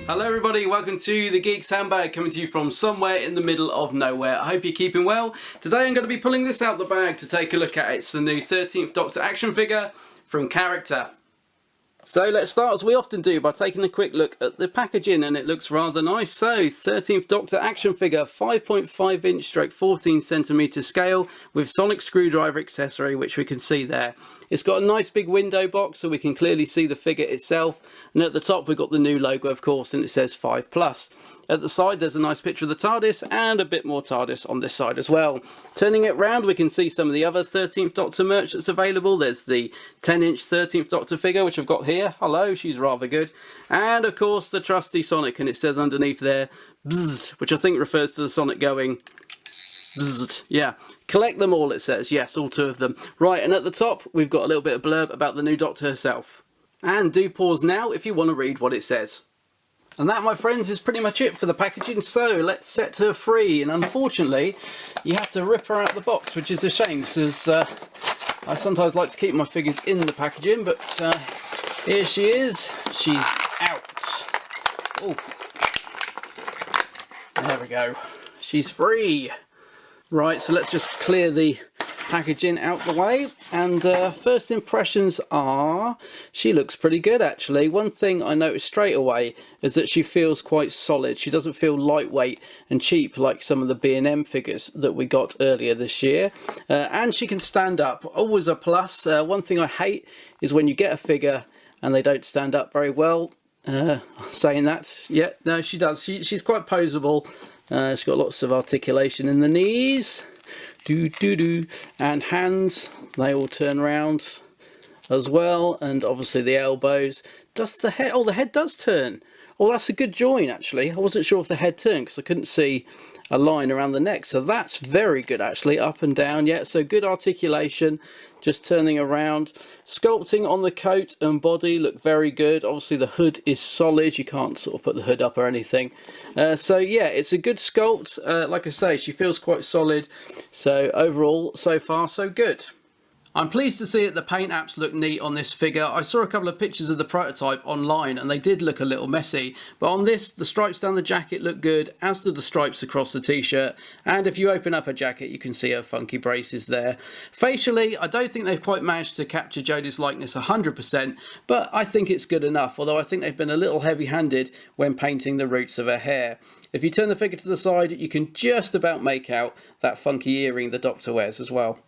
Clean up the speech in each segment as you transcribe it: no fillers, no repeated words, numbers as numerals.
Hello everybody, welcome to the Geeks Handbag, coming to you from somewhere in the middle of nowhere. I hope you're keeping well. Today I'm going to be pulling this out the bag to take a look at. It's the new 13th Doctor Action Figure from Character. So let's start, as we often do, by taking a quick look at the packaging, and it looks rather nice. So 13th Doctor Action Figure, 5.5 inch stroke 14 centimetre scale with sonic screwdriver accessory, which we can see there. It's got a nice big window box so we can clearly see the figure itself, and at the top we've got the new logo, of course, and it says 5+. At the side there's a nice picture of the TARDIS and a bit more TARDIS on this side as well. Turning it round we can see some of the other 13th Doctor merch that's available. There's the 10-inch 13th Doctor figure, which I've got here. Hello, she's rather good. And of course the trusty Sonic, and it says underneath there, bzzz, which I think refers to the Sonic going bzzz. Yeah, collect them all, it says. Yes, all 2 of them. Right, and at the top we've got a little bit of blurb about the new Doctor herself. And do pause now if you want to read what it says. And that, my friends, is pretty much it for the packaging, so let's set her free. And unfortunately, you have to rip her out of the box, which is a shame, because I sometimes like to keep my figures in the packaging, but here she is. She's out. Oh, there we go. She's free. Right, so let's just clear the packaging out the way, and first impressions are she looks pretty good actually. One thing I noticed straight away is that she feels quite solid. She doesn't feel lightweight and cheap like some of the B&M figures that we got earlier this year, and she can stand up, always a plus. One thing I hate is when you get a figure and they don't stand up very well. Saying that, yeah, no, she does. She's quite poseable. She's got lots of articulation in the knees. And hands, they all turn round as well, and obviously the elbows. Does the head? Oh, the head does turn. Oh, that's a good join actually. I wasn't sure if the head turned because I couldn't see a line around the neck, so that's very good actually. Up and down, yeah, so good articulation, just turning around. Sculpting on the coat and body look very good. Obviously the hood is solid, you can't sort of put the hood up or anything, so yeah, it's a good sculpt. Like I say, she feels quite solid, so overall so far so good. I'm pleased to see that the paint apps look neat on this figure. I saw a couple of pictures of the prototype online and they did look a little messy, but on this the stripes down the jacket look good, as do the stripes across the t-shirt, and if you open up her jacket you can see her funky braces there. Facially, I don't think they've quite managed to capture Jodie's likeness 100%, but I think it's good enough, although I think they've been a little heavy-handed when painting the roots of her hair. If you turn the figure to the side you can just about make out that funky earring the Doctor wears as well.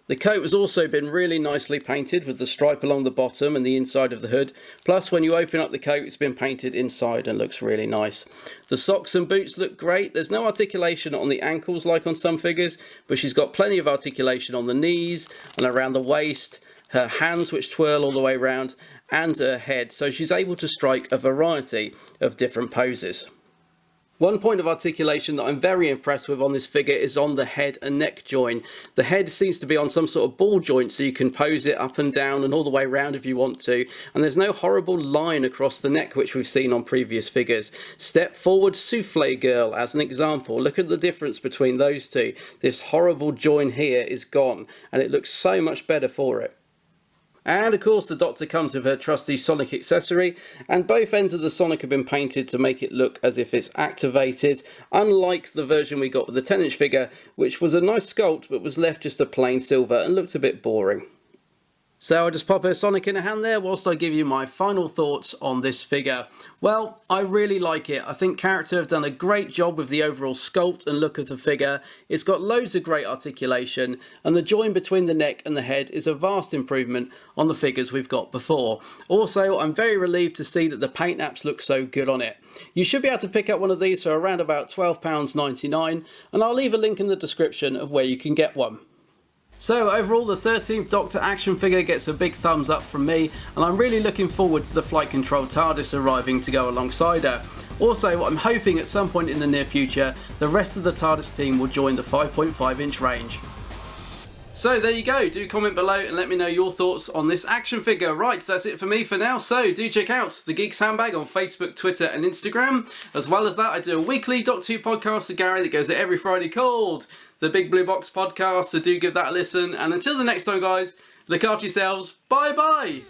The coat has also been really nicely painted with the stripe along the bottom and the inside of the hood. Plus when you open up the coat it's been painted inside and looks really nice. The socks and boots look great. There's no articulation on the ankles like on some figures, but she's got plenty of articulation on the knees and around the waist, her hands which twirl all the way around, and her head, so she's able to strike a variety of different poses. One point of articulation that I'm very impressed with on this figure is on the head and neck join. The head seems to be on some sort of ball joint, so you can pose it up and down and all the way around if you want to, and there's no horrible line across the neck which we've seen on previous figures. Step forward souffle girl as an example. Look at the difference between those two. This horrible join here is gone and it looks so much better for it. And of course the Doctor comes with her trusty Sonic accessory, and both ends of the Sonic have been painted to make it look as if it's activated, unlike the version we got with the 10-inch figure, which was a nice sculpt but was left just a plain silver and looked a bit boring. So I'll just pop her Sonic in a hand there whilst I give you my final thoughts on this figure. Well, I really like it. I think Character have done a great job with the overall sculpt and look of the figure. It's got loads of great articulation, and the join between the neck and the head is a vast improvement on the figures we've got before. Also, I'm very relieved to see that the paint apps look so good on it. You should be able to pick up one of these for around about £12.99, and I'll leave a link in the description of where you can get one. So overall the 13th Doctor Action Figure gets a big thumbs up from me, and I'm really looking forward to the flight control TARDIS arriving to go alongside her. Also, I'm hoping at some point in the near future the rest of the TARDIS team will join the 5.5 inch range. So there you go, do comment below and let me know your thoughts on this action figure. Right, that's it for me for now, so do check out the Geeks Handbag on Facebook, Twitter and Instagram. As well as that, I do a weekly Doctor Who podcast with Gary that goes out every Friday called the Big Blue Box Podcast, so do give that a listen. And until the next time guys, look after yourselves, bye bye!